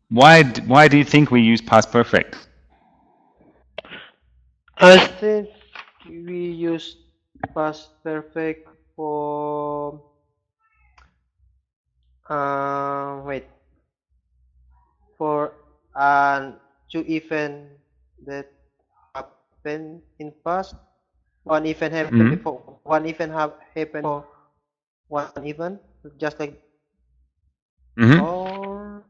Why do you think we use past perfect? I think we use past perfect for wait for an two event that happened in past. One event happened Mm. before. One event have happened for one event, just like Mm-hmm. or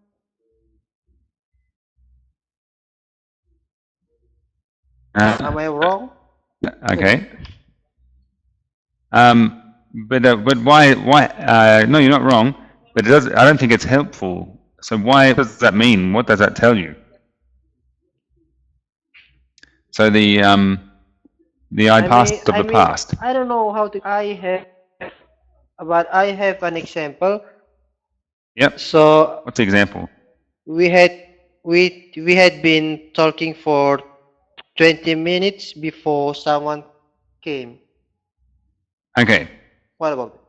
am I wrong? Okay. But why? No, you're not wrong. But it does. I don't think it's helpful. So why? What does that mean? What does that tell you? So the I mean, past of I the mean, past. I don't know how to. But I have an example. Yep. So What's the example? we had we had been talking for 20 minutes before someone came. Okay. What about it?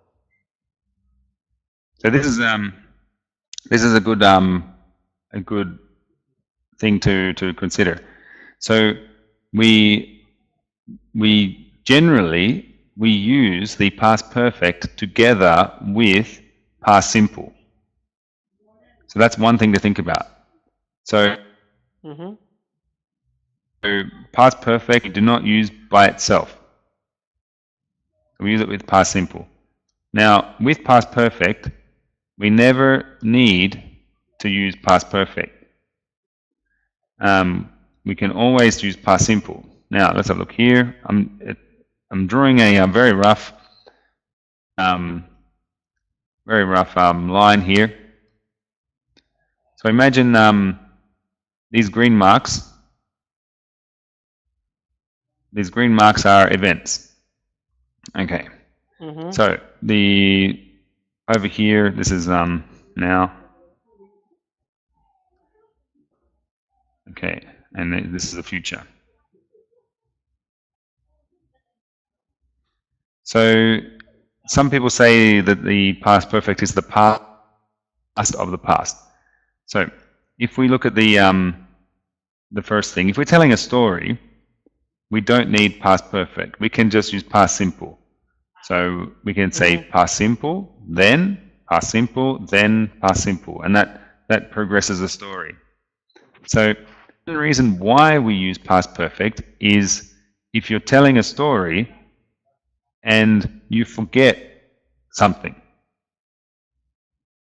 So this is a good thing to consider. So we generally we use the past perfect together with past simple. So that's one thing to think about. So Mm-hmm. past perfect we do not use by itself. We use it with past simple. Now with past perfect, we never need to use past perfect. We can always use past simple. Now let's have a look here. I'm drawing a very rough line here. So imagine these green marks. These green marks are events. Okay. Mm-hmm. So over here, this is now. Okay, and this is the future. So some people say that the past perfect is the past of the past. So if we look at the first thing, if we're telling a story, we don't need past perfect. We can just use past simple. So we can say Mm-hmm. past simple, then past simple, then past simple, and that progresses the story. So the reason why we use past perfect is if you're telling a story and you forget something,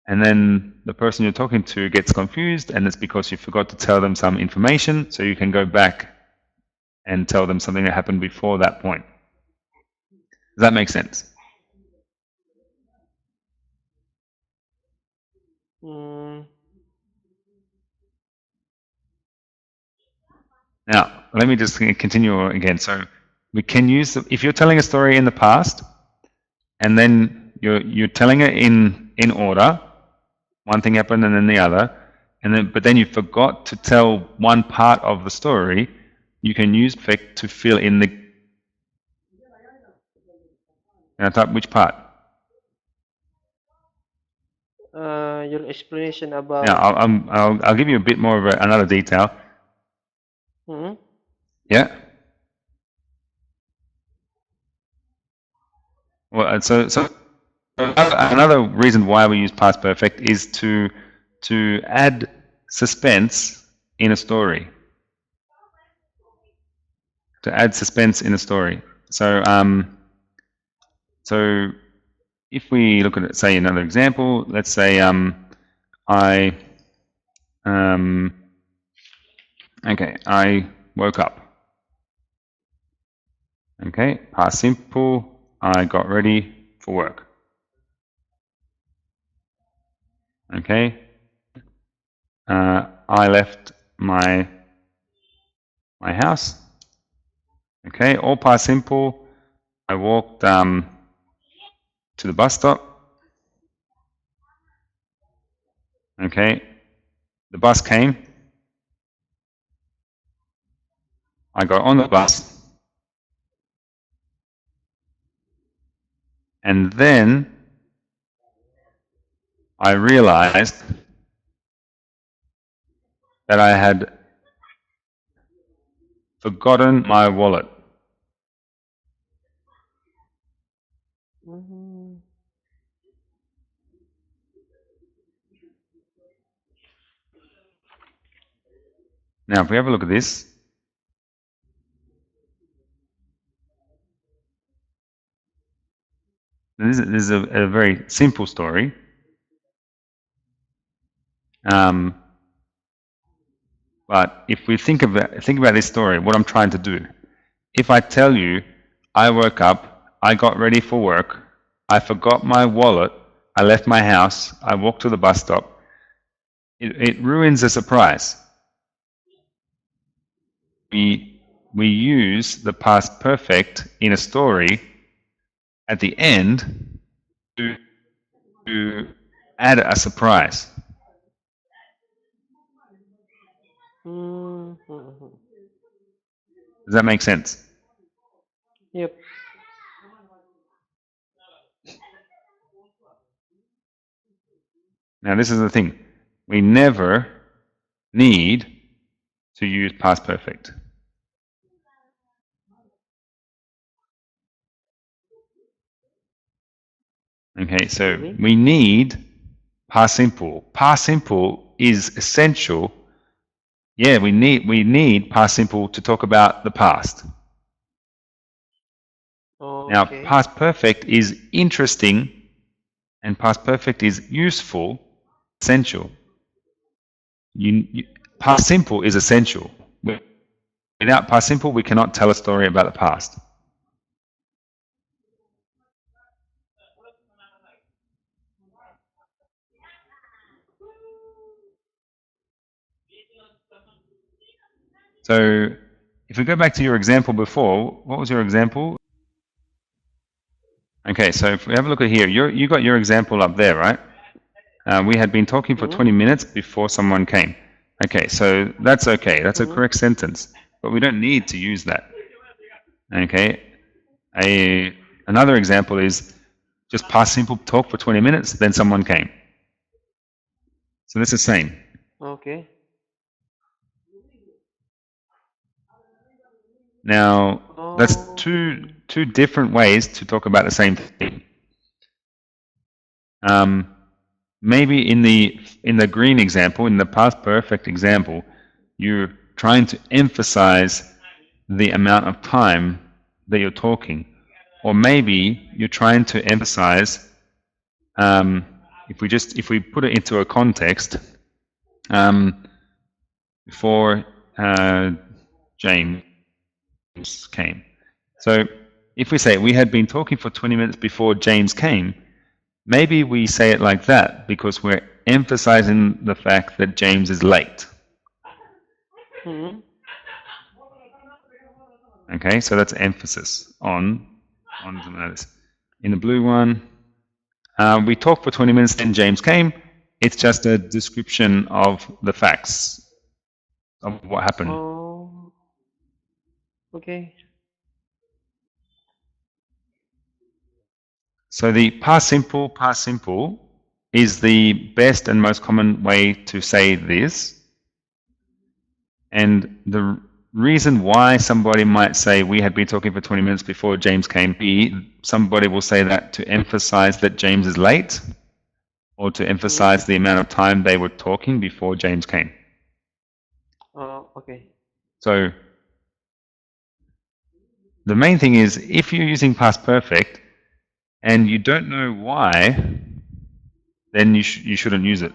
and then the person you're talking to gets confused, and it's because you forgot to tell them some information, so you can go back and tell them something that happened before that point. Does that make sense? Mm, Now, let me just continue again. So we can use, if you're telling a story in the past, and then you're telling it in order, one thing happened and then the other, but then you forgot to tell one part of the story, you can use perfect to fill in the. And I type which part? your explanation Now about. I'll give you a bit more of another detail. Mm-hmm. Yeah. Well, so another reason why we use past perfect is to add suspense in a story. To add suspense in a story. So if we look at, say, another example, let's say I okay, I woke up. Okay, past simple, I got ready for work. Okay, I left my house. Okay, all past simple, I walked to the bus stop. Okay, the bus came. I got on the bus, and then I realized that I had forgotten my wallet. Now, if we have a look at this, this is a very simple story. But if we think about this story, what I'm trying to do, if I tell you, I woke up, I got ready for work, I forgot my wallet, I left my house, I walked to the bus stop, it ruins the surprise. We use the past perfect in a story at the end to add a surprise. Does that make sense? Yep. Now this is the thing. We never need to use past perfect. Okay, so we need past simple. Past simple is essential. Yeah, we need past simple to talk about the past. Okay. Now, past perfect is interesting, and past perfect is useful, essential. Past simple is essential. Without past simple, we cannot tell a story about the past. So, if we go back to your example before, what was your example? Okay, so if we have a look at here, you got your example up there, right? We had been talking for 20 minutes before someone came. Okay, so that's okay. That's a correct sentence, but we don't need to use that. Okay, another example is just past simple, talk for 20 minutes, then someone came. So that's the same. Okay. Now, that's two different ways to talk about the same thing. Maybe in the green example, in the past perfect example, you're trying to emphasize the amount of time that you're talking, or maybe you're trying to emphasize. If we put it into a context, before James came. So if we say we had been talking for 20 minutes before James came, maybe we say it like that because we're emphasizing the fact that James is late. Okay, so that's emphasis on this. In the blue one, we talked for 20 minutes, then James came. It's just a description of the facts of what happened. Oh, okay. So the past simple is the best and most common way to say this. And the reason why somebody might say we had been talking for 20 minutes before James came, somebody will say that to emphasize that James is late, or to emphasize the amount of time they were talking before James came. Okay. So the main thing is, if you're using past perfect and you don't know why, then you shouldn't use it.